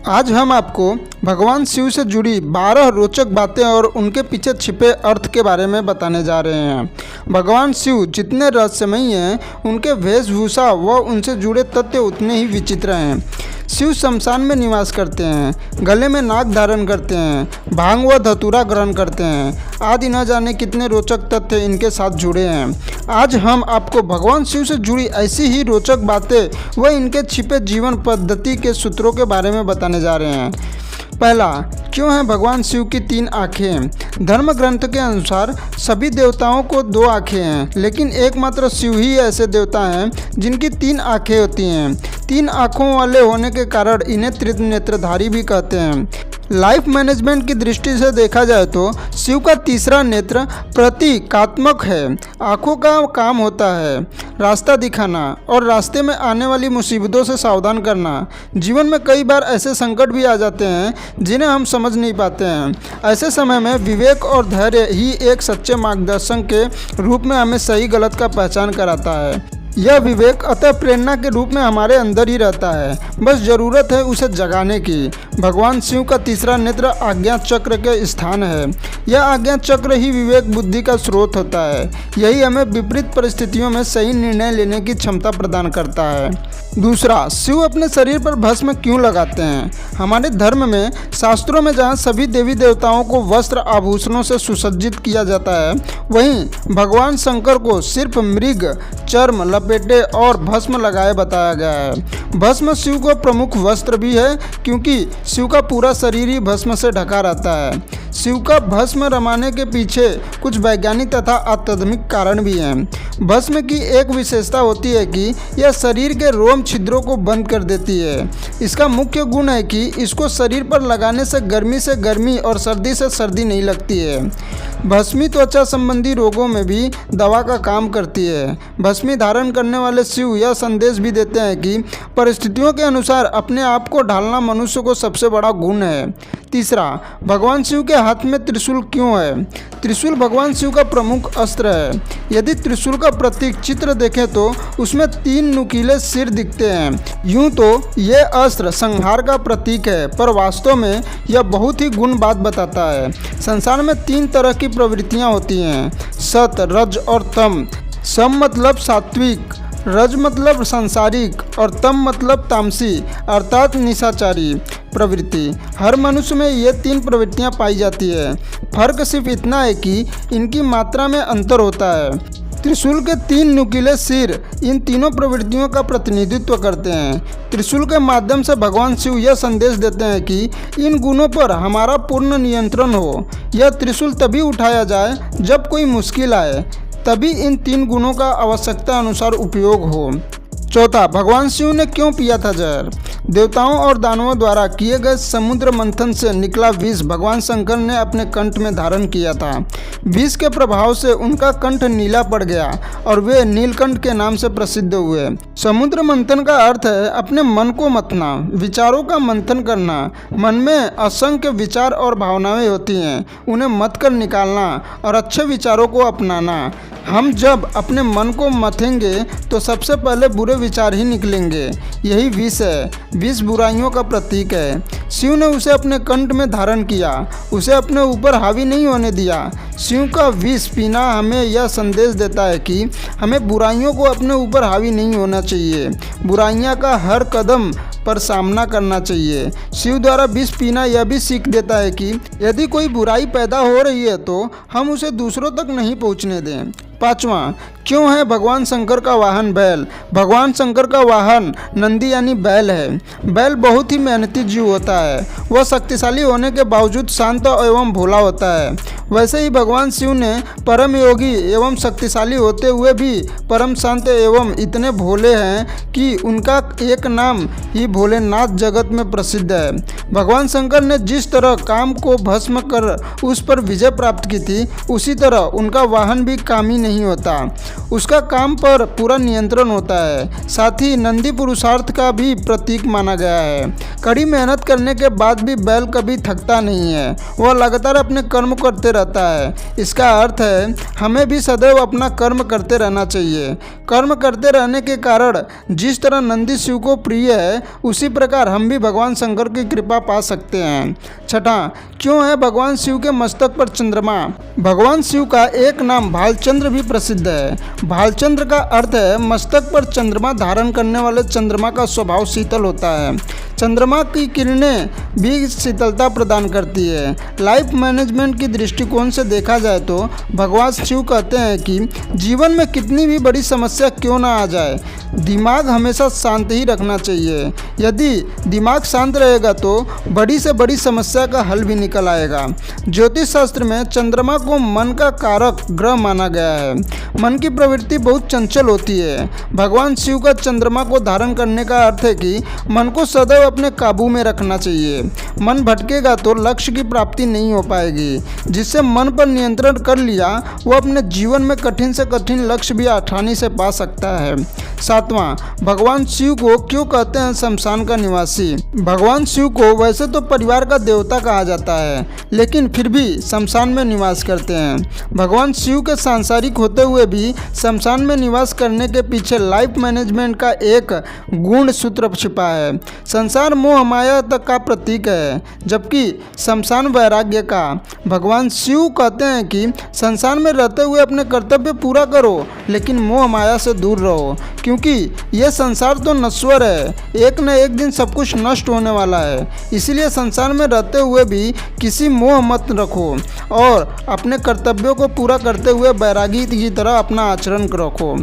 आज हम आपको भगवान शिव से जुड़ी 12 रोचक बातें और उनके पीछे छिपे अर्थ के बारे में बताने जा रहे हैं। भगवान शिव जितने रहस्यमयी हैं, उनके वेशभूषा व उनसे जुड़े तथ्य उतने ही विचित्र हैं। शिव शमशान में निवास करते हैं, गले में नाग धारण करते हैं, भांग व धतूरा ग्रहण करते हैं, आदि न जाने कितने रोचक तथ्य इनके साथ जुड़े हैं। आज हम आपको भगवान शिव से जुड़ी ऐसी ही रोचक बातें व इनके छिपे जीवन पद्धति के सूत्रों के बारे में बताने जा रहे हैं। पहला, क्यों है भगवान शिव की 3 आँखें? धर्म ग्रंथ के अनुसार सभी देवताओं को 2 आँखें हैं, लेकिन एकमात्र शिव ही ऐसे देवता हैं जिनकी 3 आँखें होती हैं। 3 आँखों वाले होने के कारण इन्हें त्रिनेत्रधारी भी कहते हैं। लाइफ मैनेजमेंट की दृष्टि से देखा जाए तो शिव का तीसरा नेत्र प्रतीकात्मक है। आँखों का काम होता है रास्ता दिखाना और रास्ते में आने वाली मुसीबतों से सावधान करना। जीवन में कई बार ऐसे संकट भी आ जाते हैं जिन्हें हम समझ नहीं पाते हैं। ऐसे समय में विवेक और धैर्य ही एक सच्चे मार्गदर्शक के रूप में हमें सही गलत का पहचान कराता है। यह विवेक अतः प्रेरणा के रूप में हमारे अंदर ही रहता है, बस ज़रूरत है उसे जगाने की। भगवान शिव का तीसरा नेत्र आज्ञा चक्र के स्थान है। यह आज्ञा चक्र ही विवेक बुद्धि का स्रोत होता है। यही हमें विपरीत परिस्थितियों में सही निर्णय लेने की क्षमता प्रदान करता है। दूसरा, शिव अपने शरीर पर भस्म क्यों लगाते हैं? हमारे धर्म में शास्त्रों में जहाँ सभी देवी देवताओं को वस्त्र आभूषणों से सुसज्जित किया जाता है, वहीं भगवान शंकर को सिर्फ मृग चर्म लपेटे और भस्म लगाए बताया गया है। भस्म शिव को प्रमुख वस्त्र भी है, क्योंकि शिव का पूरा शरीर ही भस्म से ढका रहता है। शिव का भस्म रमाने के पीछे कुछ वैज्ञानिक तथा आध्यात्मिक कारण भी हैं। भस्म की एक विशेषता होती है कि यह शरीर के रोम छिद्रों को बंद कर देती है। इसका मुख्य गुण है कि इसको शरीर पर लगाने से गर्मी और सर्दी से सर्दी नहीं लगती है। भस्मी त्वचा संबंधी रोगों में भी दवा का काम करती है। भस्मी धारण करने वाले शिव यह संदेश भी देते हैं कि परिस्थितियों के अनुसार अपने आप को ढालना मनुष्य को सबसे बड़ा गुण है। तीसरा, भगवान शिव के हाथ में त्रिशूल क्यों है? त्रिशूल भगवान शिव का प्रमुख अस्त्र है। यदि त्रिशूल का प्रतीक चित्र देखें तो उसमें 3 नुकीले सिर दिखते हैं। यूं तो यह अस्त्र संहार का प्रतीक है, पर वास्तव में यह बहुत ही गुण बात बताता है। संसार में 3 तरह की प्रवृत्तियां होती हैं, सत, रज और तम। सम मतलब सात्विक, रज मतलब सांसारिक और तम मतलब तामसी अर्थात निशाचारी प्रवृत्ति। हर मनुष्य में ये 3 प्रवृत्तियां पाई जाती है। फर्क सिर्फ इतना है कि इनकी मात्रा में अंतर होता है। त्रिशूल के 3 नुकीले सिर इन तीनों प्रवृत्तियों का प्रतिनिधित्व करते हैं। त्रिशूल के माध्यम से भगवान शिव यह संदेश देते हैं कि इन गुणों पर हमारा पूर्ण नियंत्रण हो। यह त्रिशूल तभी उठाया जाए जब कोई मुश्किल आए, तभी इन 3 गुणों का आवश्यकता अनुसार उपयोग हो। चौथा, भगवान शिव ने क्यों पिया था जहर? देवताओं और दानवों द्वारा किए गए समुद्र मंथन से निकला विष भगवान शंकर ने अपने कंठ में धारण किया था। विष के प्रभाव से उनका कंठ नीला पड़ गया और वे नीलकंठ के नाम से प्रसिद्ध हुए। समुद्र मंथन का अर्थ है अपने मन को मथना, विचारों का मंथन करना। मन में असंख्य विचार और भावनाएं होती हैं, उन्हें मथ कर निकालना और अच्छे विचारों को अपनाना। हम जब अपने मन को मथेंगे तो सबसे पहले बुरे विचार ही निकलेंगे। यही विष है। विष बुराइयों का प्रतीक है। शिव ने उसे अपने कंठ में धारण किया, उसे अपने ऊपर हावी नहीं होने दिया। शिव का विष पीना हमें यह संदेश देता है कि हमें बुराइयों को अपने ऊपर हावी नहीं होना चाहिए। बुराइयां का हर कदम पर सामना करना चाहिए। शिव द्वारा विष पीना यह भी सीख देता है कि यदि कोई बुराई पैदा हो रही है तो हम उसे दूसरों तक नहीं पहुंचने दें। 5वां, क्यों है भगवान शंकर का वाहन बैल? भगवान शंकर का वाहन नंदी यानी बैल है। बैल बहुत ही मेहनती जीव होता है। वह शक्तिशाली होने के बावजूद शांत एवं भोला होता है। वैसे ही भगवान शिव ने परम योगी एवं शक्तिशाली होते हुए भी परम शांत एवं इतने भोले हैं कि उनका एक नाम ही भोलेनाथ जगत में प्रसिद्ध है। भगवान शंकर ने जिस तरह काम को भस्म कर उस पर विजय प्राप्त की थी, उसी तरह उनका वाहन भी कामी नहीं होता। उसका काम पर पूरा नियंत्रण होता है। साथ ही नंदी पुरुषार्थ का भी प्रतीक माना गया है। कड़ी मेहनत करने के बाद भी बैल कभी थकता नहीं है। वह लगातार अपने कर्म करते रहता है। इसका अर्थ है हमें भी सदैव अपना कर्म करते रहना चाहिए। कर्म करते रहने के कारण जिस तरह नंदी शिव को प्रिय है, उसी प्रकार हम भी भगवान शंकर की कृपा पा सकते हैं। छठा, क्यों है भगवान शिव के मस्तक पर चंद्रमा? भगवान शिव का एक नाम भालचंद्र भी प्रसिद्ध है। भालचंद्र का अर्थ है मस्तक पर चंद्रमा धारण करने वाले चंद्रमा का स्वभाव शीतल होता है। चंद्रमा की किरणें भी शीतलता प्रदान करती है। लाइफ मैनेजमेंट की दृष्टिकोण से देखा जाए तो भगवान शिव कहते हैं कि जीवन में कितनी भी बड़ी समस्या क्यों ना आ जाए, दिमाग हमेशा शांत ही रखना चाहिए। यदि दिमाग शांत रहेगा तो बड़ी से बड़ी समस्या का हल भी निकल आएगा। ज्योतिष शास्त्र में चंद्रमा को मन का कारक ग्रह माना गया है। मन की प्रवृत्ति बहुत चंचल होती है। भगवान शिव का चंद्रमा को धारण करने का अर्थ है कि मन को सदैव अपने काबू में रखना चाहिए। मन भटकेगा तो लक्ष्य की प्राप्ति नहीं हो पाएगी। जिससे मन पर नियंत्रण कर लिया, वो अपने जीवन में कठिन से कठिन लक्ष्य भी आसानी से पा सकता है। सातवां, भगवान शिव को क्यों कहते हैं शमशान का निवासी? भगवान शिव को वैसे तो परिवार का देवता कहा जाता है, लेकिन फिर भी शमशान में निवास करते हैं। भगवान शिव के सांसारिक होते हुए भी शमशान में निवास करने के पीछे लाइफ मैनेजमेंट का एक गूढ़ सूत्र छिपा है। संसार मोह माया तक का प्रतीक है, जबकि शमशान वैराग्य का। भगवान शिव कहते हैं कि संसार में रहते हुए अपने कर्तव्य पूरा करो, लेकिन मोह माया से दूर रहो, क्योंकि यह संसार तो नश्वर है। एक न एक दिन सब कुछ नष्ट होने वाला है। इसलिए संसार में रहते हुए भी किसी मोह मत रखो और अपने कर्तव्यों को पूरा करते हुए बैरागी की तरह अपना आचरण रखो।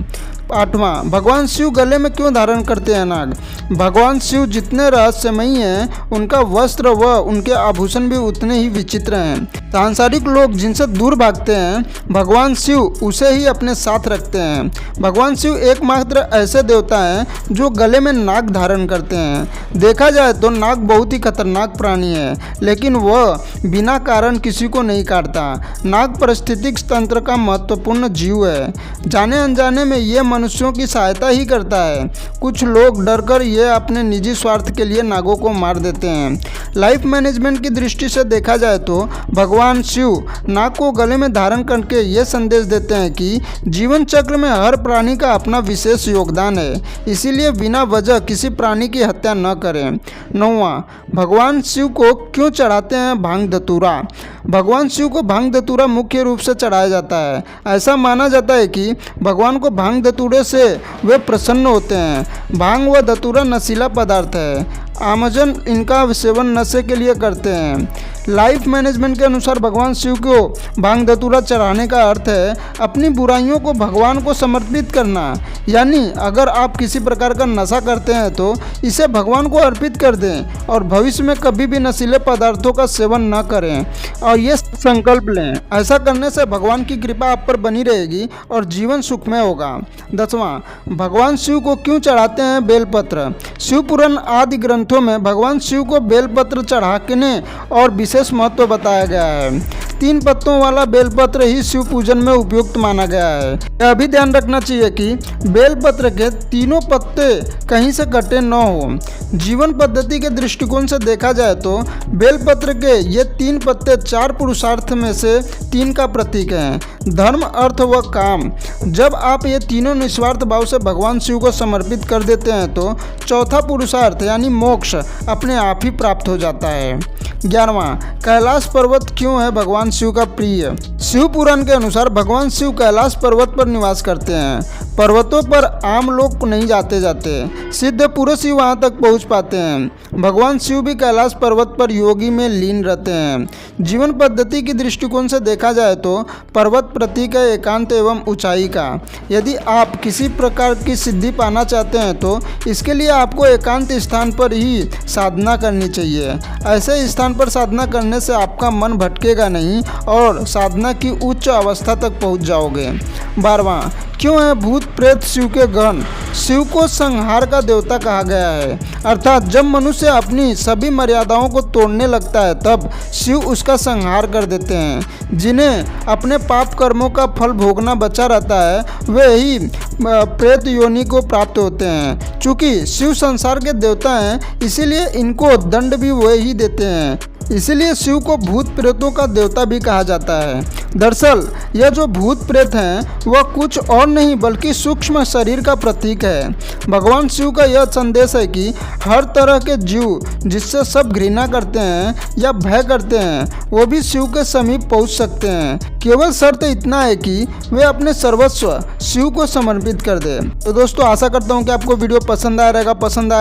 आठवां, भगवान शिव गले में क्यों धारण करते हैं नाग? भगवान शिव जितने रहस्यमयी हैं, उनका वस्त्र व उनके आभूषण भी उतने ही विचित्र हैं। सांसारिक लोग जिनसे दूर भागते हैं, भगवान शिव उसे ही अपने साथ रखते हैं। भगवान शिव एकमात्र ऐसे देवता हैं जो गले में नाग धारण करते हैं। देखा जाए तो नाग बहुत ही खतरनाक प्राणी है, लेकिन वह बिना कारण किसी को नहीं काटता। नाग पारिस्थितिक तंत्र का महत्वपूर्ण जीव है। जाने अनजाने में ये मनुष्यों की सहायता ही करता है। कुछ लोग डरकर ये अपने निजी स्वार्थ के लिए नागों को मार देते हैं। लाइफ मैनेजमेंट की दृष्टि से देखा जाए तो भगवान शिव नाग को गले में धारण करके ये संदेश देते हैं कि जीवन चक्र में हर प्राणी का अपना विशेष योगदान है, इसीलिए बिना वजह किसी प्राणी की हत्या न करें। नौवां, भगवान शिव को क्यों चढ़ाते हैं भांग धतूरा? भगवान शिव को भांग धतूरा मुख्य रूप से चढ़ाया जाता है। ऐसा माना जाता है कि भगवान को भांग धतूरे से वे प्रसन्न होते हैं। भांग व धतूरा नशीला पदार्थ है। आमजन इनका सेवन नशे के लिए करते हैं। लाइफ मैनेजमेंट के अनुसार भगवान शिव को भांग धतूरा चढ़ाने का अर्थ है अपनी बुराइयों को भगवान को समर्पित करना। यानी अगर आप किसी प्रकार का नशा करते हैं तो इसे भगवान को अर्पित कर दें और भविष्य में कभी भी नशीले पदार्थों का सेवन न करें और ये संकल्प लें। ऐसा करने से भगवान की कृपा आप पर बनी रहेगी और जीवन सुखमय होगा। 10वां, भगवान शिव को क्यों चढ़ाते हैं बेलपत्र? शिव पुराण आदि ग्रंथों में भगवान शिव को बेलपत्र चढ़ाने और विशेष महत्व बताया गया है। 3 पत्तों वाला बेलपत्र ही शिव पूजन में उपयुक्त माना गया है। यह भी ध्यान रखना चाहिए कि बेलपत्र के तीनों पत्ते कहीं से कटे न हो। जीवन पद्धति के दृष्टिकोण से देखा जाए तो बेलपत्र के ये 3 पत्ते 4 पुरुषार्थ में से 3 का प्रतीक हैं, धर्म, अर्थ व काम। जब आप ये तीनों निस्वार्थ भाव से भगवान शिव को समर्पित कर देते हैं तो चौथा पुरुषार्थ यानी मोक्ष अपने आप ही प्राप्त हो जाता है। 11वां, कैलाश पर्वत क्यों है भगवान शिव का प्रिय? शिव पुराण के अनुसार भगवान शिव कैलाश पर्वत पर निवास करते हैं। पर्वतों पर आम लोग नहीं जाते, सिद्ध पुरुष ही वहां तक पहुंच पाते हैं। भगवान शिव भी कैलाश पर्वत पर योगी में लीन रहते हैं। जीवन पद्धति की दृष्टिकोण से देखा जाए तो पर्वत प्रतीक है एकांत एवं ऊंचाई का। यदि आप किसी प्रकार की सिद्धि पाना चाहते हैं तो इसके लिए आपको एकांत स्थान पर ही साधना करनी चाहिए। ऐसे स्थान पर साधना करने से आपका मन भटकेगा नहीं और साधना की उच्च अवस्था तक पहुंच जाओगे। 12वां, क्यों है भूत प्रेत शिव के गण? शिव को संहार का देवता कहा गया है, अर्थात जब मनुष्य अपनी सभी मर्यादाओं को तोड़ने लगता है तब शिव उसका संहार कर देते हैं। जिन्हें अपने पाप कर्मों का फल भोगना बचा रहता है वे ही प्रेत योनि को प्राप्त होते हैं। चूँकि शिव संसार के देवता हैं इसीलिए इनको दंड भी वही ही देते हैं। इसीलिए शिव को भूत प्रेतों का देवता भी कहा जाता है। दरअसल यह जो भूत प्रेत हैं वह कुछ और नहीं बल्कि सूक्ष्म शरीर का प्रतीक है। भगवान शिव का यह संदेश है कि हर तरह के जीव जिससे सब घृणा करते हैं या भय करते हैं वो भी शिव के समीप पहुंच सकते हैं। केवल शर्त इतना है कि वे अपने सर्वस्व शिव को समर्पित कर दे। तो दोस्तों आशा करता हूं कि आपको वीडियो पसंद आया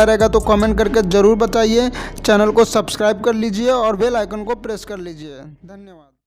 रहेगा तो कमेंट करके ज़रूर बताइए। चैनल को सब्सक्राइब कर लीजिए और बेल आइकन को प्रेस कर लीजिए। धन्यवाद।